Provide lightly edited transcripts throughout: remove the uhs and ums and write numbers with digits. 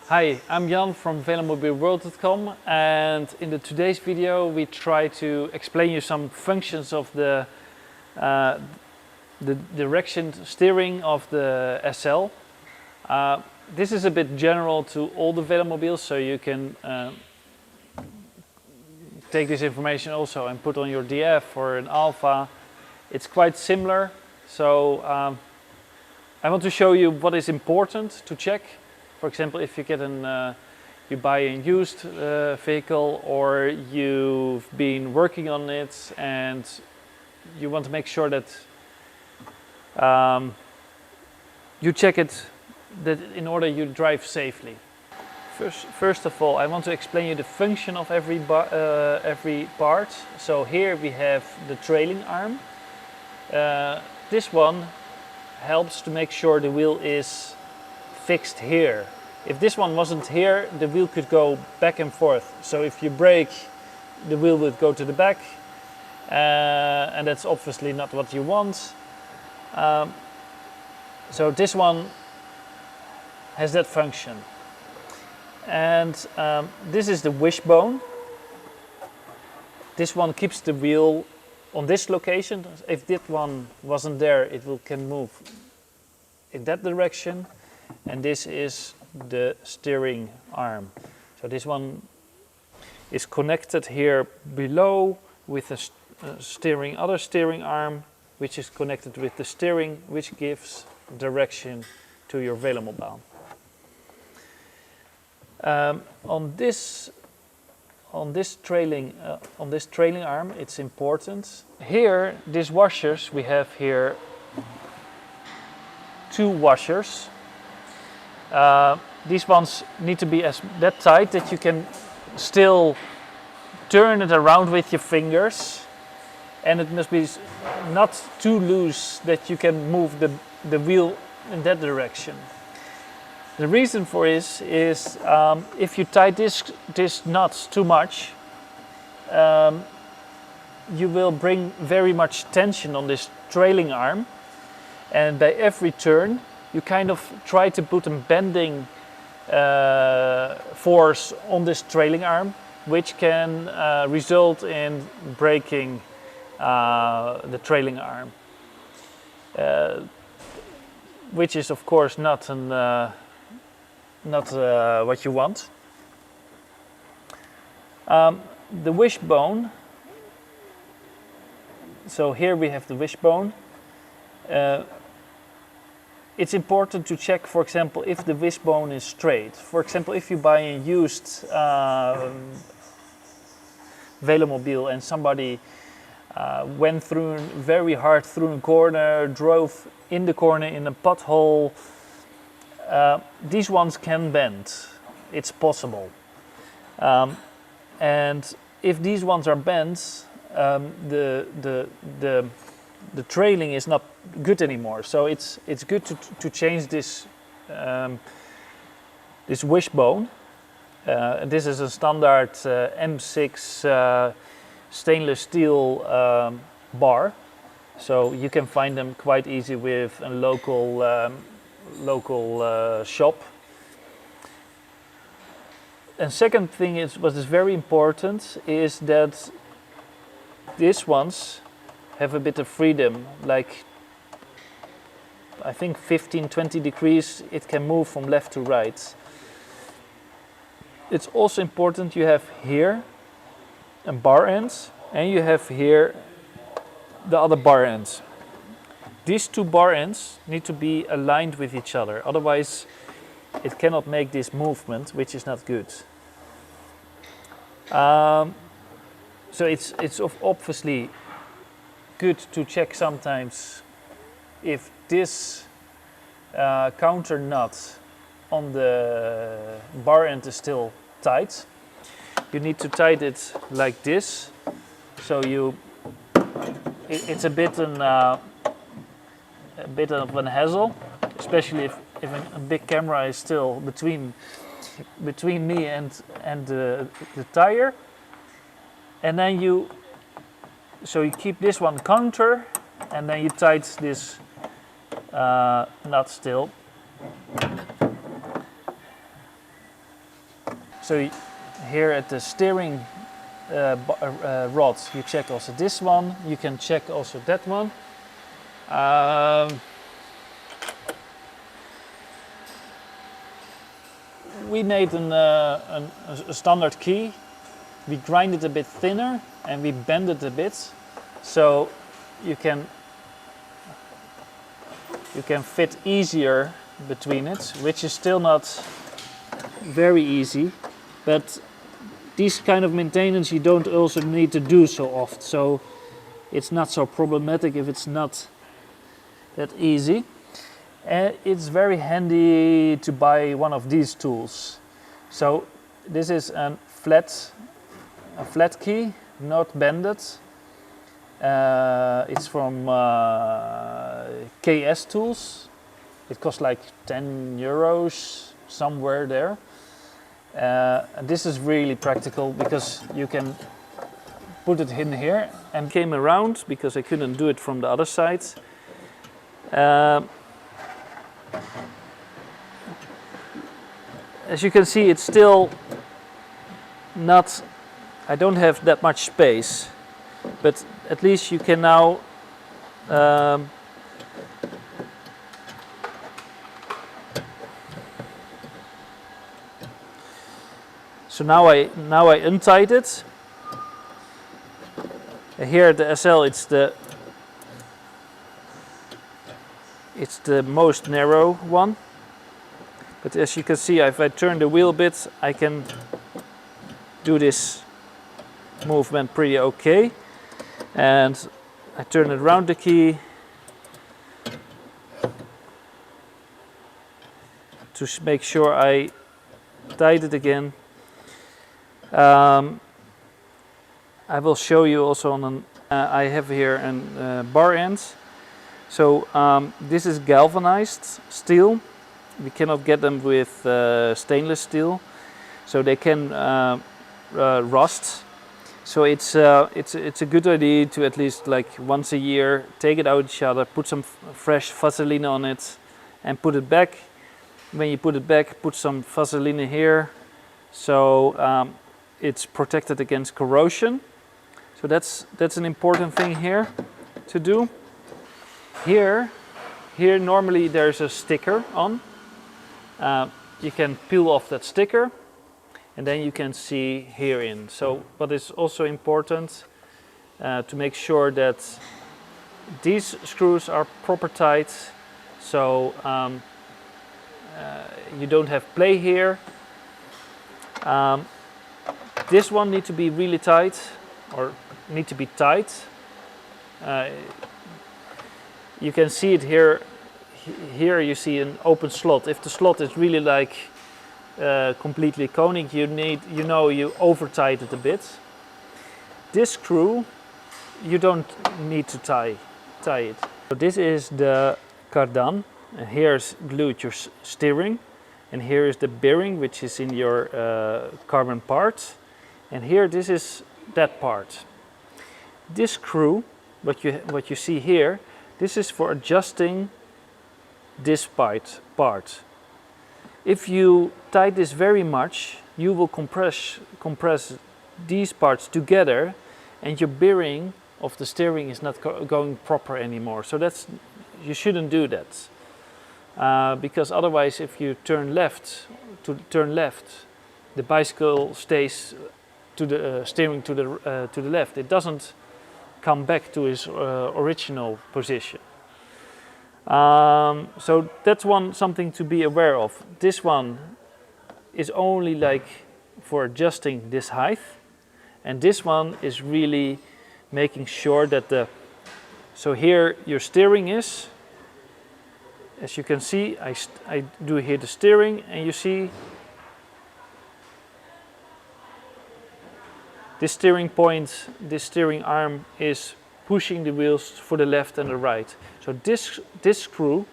Hi, I'm Jan from VeloMobileWorld.com, and in today's video we try to explain you some functions of the direction steering of the SL. This is a bit general to all the Velomobiles, so you can take this information also and put on your DF or an Alpha. It's quite similar, so I want to show you what is important to check. For example, if you get you buy a used vehicle, or you've been working on it and you want to make sure that you check it that in order you drive safely. First of all, I want to explain you the function of every part. So here we have the trailing arm. This one helps to make sure the wheel is fixed here. If this one wasn't here, the wheel could go back and forth. So if you brake, the wheel would go to the back, and that's obviously not what you want. So this one has that function. And this is the wishbone. This one keeps the wheel on this location. If this one wasn't there, it can move in that direction. And this is the steering arm. So this one is connected here below with the other steering arm, which is connected with the steering, which gives direction to your Velomobile. On this trailing arm, it's important. Here, these washers, we have here two washers. These ones need to be that tight that you can still turn it around with your fingers, and it must be not too loose that you can move the wheel in that direction. The reason for this is if you tie this nuts too much, you will bring very much tension on this trailing arm, and by every turn you kind of try to put a bending force on this trailing arm, which can result in breaking the trailing arm, which is of course not what you want. The wishbone. So here we have the wishbone. It's important to check, for example, if the wishbone is straight. For example, if you buy a used Velomobile and somebody went very hard through a corner, drove in the corner in a pothole, these ones can bend. It's possible. And if these ones are bent, the trailing is not good anymore. So it's good to change this this wishbone. This is a standard M6 stainless steel bar, so you can find them quite easy with a local shop. And second thing what is very important is that these ones have a bit of freedom, like I think 15-20 degrees it can move from left to right. It's also important you have here a bar ends, and you have here the other bar ends. These two bar ends need to be aligned with each other, otherwise it cannot make this movement, which is not good. So it's obviously good to check sometimes if this counter nut on the bar end is still tight. You need to tighten it like this, so it's a bit of an hassle, especially if a big camera is still between me and the tire. And then you keep this one counter, and then you tighten this nut still. So here at the steering rod, you check also this one. You can check also that one. We made a standard key. We grind it a bit thinner and we bend it a bit, so you can fit easier between it, which is still not very easy, but these kind of maintenance you don't also need to do so often, so it's not so problematic if it's not that easy. And it's very handy to buy one of these tools. So this is a flat key, not bended. It's from KS Tools. It costs like 10 euros, somewhere there. And this is really practical because you can put it in here, and came around because I couldn't do it from the other side. As you can see, it's still not, I don't have that much space, but at least you can now so now I untied it. Here at the SL it's the most narrow one, but as you can see, if I turn the wheel a bit, I can do this movement pretty okay. And I turn it around the key to make sure I tied it again. I will show you also on I have here a bar end. So this is galvanized steel. We cannot get them with stainless steel, so they can rust. So it's a good idea to at least like once a year take it out each other, put some fresh Vaseline on it, and put it back. When you put it back, put some Vaseline here, so it's protected against corrosion. So that's an important thing here to do. Here normally there's a sticker on. You can peel off that sticker, and then you can see herein. So what is also important to make sure that these screws are proper tight, so you don't have play here. This one needs to be really tight, or need to be tight. You can see it here. Here you see an open slot. If the slot is really like completely conic, you over tight it a bit. This screw you don't need to tie it. So this is the cardan, and here's glued your steering, and here is the bearing which is in your carbon part, and here this is that part. This screw, what you see here, this is for adjusting this part. If you tight this very much, you will compress these parts together, and your bearing of the steering is not going proper anymore. So you shouldn't do that, because otherwise, if you turn left, the bicycle stays to the steering to the left. It doesn't come back to its original position. So that's something to be aware of. This one is only like for adjusting this height, and this one is really making sure that so here your steering is, as you can see, I do here the steering, and you see this steering point, this steering arm is pushing the wheels for the left and the right. So this screw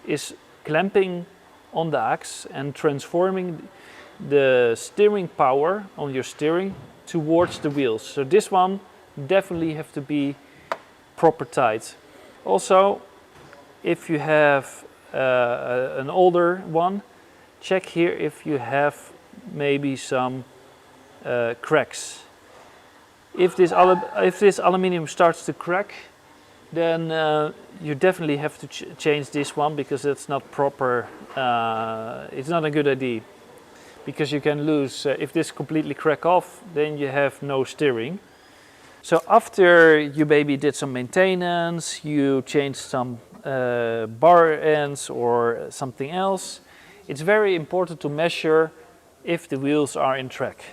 is clamping on the axe and transforming the steering power on your steering towards the wheels. So this one definitely have to be proper tight. Also, if you have an older one, check here if you have maybe some cracks. If this aluminium starts to crack, then you definitely have to change this one, because it's not proper. It's not a good idea, because you can lose. If this completely crack off, then you have no steering. So after you maybe did some maintenance, you changed some bar ends or something else, it's very important to measure if the wheels are in track.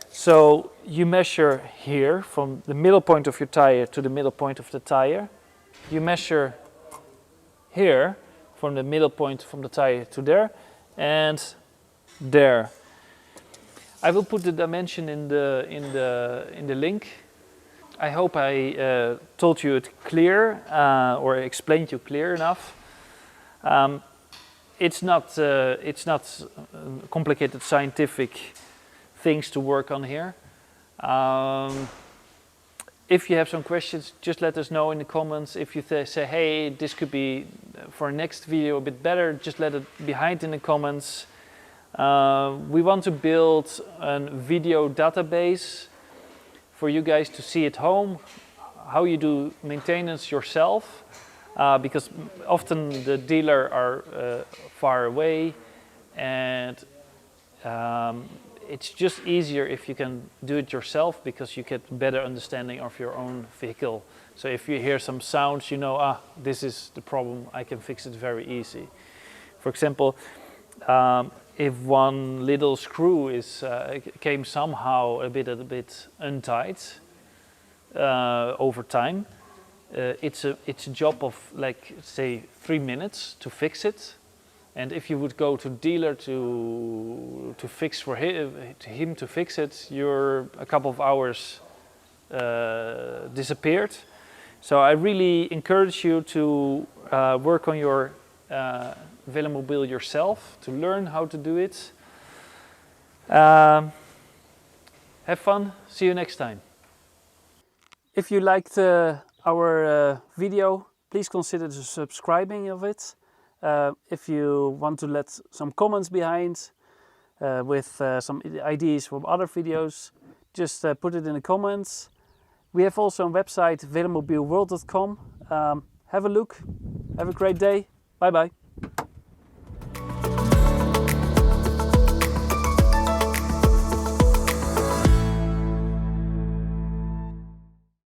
So you measure here from the middle point of your tire to the middle point of the tire. You measure here from the middle point from the tire to there, and there. I will put the dimension in the link. I hope I told you it clear or explained you clear enough. It's not complicated scientific things to work on here. If you have some questions, just let us know in the comments. If you say, hey, this could be for a next video a bit better, just let it behind in the comments. We want to build a video database for you guys to see at home how you do maintenance yourself, because often the dealer are far away, and it's just easier if you can do it yourself, because you get better understanding of your own vehicle. So if you hear some sounds, you know, this is the problem, I can fix it very easy. For example, if one little screw came somehow a bit untight over time, it's a job of, like, say 3 minutes to fix it. And if you would go to dealer to fix for him to fix it, you're a couple of hours disappeared. So I really encourage you to work on your Velomobil yourself, to learn how to do it. Have fun. See you next time. If you liked our video, please consider subscribing of it. If you want to let some comments behind with some ideas from other videos, just put it in the comments. We have also a website, velomobilworld.com. Have a look. Have a great day. Bye bye.